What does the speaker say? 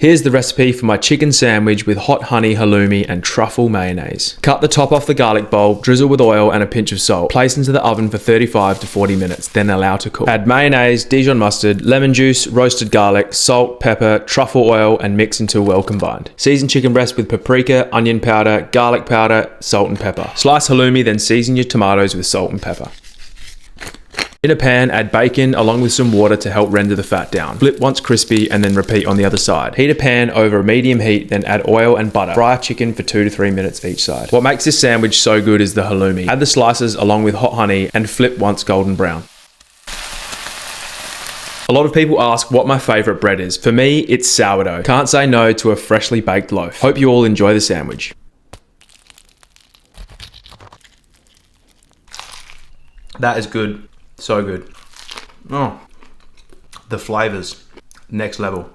Here's the recipe for my chicken sandwich with hot honey, halloumi, and truffle mayonnaise. Cut the top off the garlic bowl, drizzle with oil and a pinch of salt. Place into the oven for 35 to 40 minutes, then allow to cook. Add mayonnaise, Dijon mustard, lemon juice, roasted garlic, salt, pepper, truffle oil, and mix until well combined. Season chicken breast with paprika, onion powder, garlic powder, salt and pepper. Slice halloumi, then season your tomatoes with salt and pepper. In a pan, add bacon along with some water to help render the fat down. Flip once crispy and then repeat on the other side. Heat a pan over a medium heat, then add oil and butter. Fry chicken for 2 to 3 minutes each side. What makes this sandwich so good is the halloumi. Add the slices along with hot honey and flip once golden brown. A lot of people ask what my favourite bread is. For me, it's sourdough. Can't say no to a freshly baked loaf. Hope you all enjoy the sandwich. That is good. So good. Oh, the flavors, next level.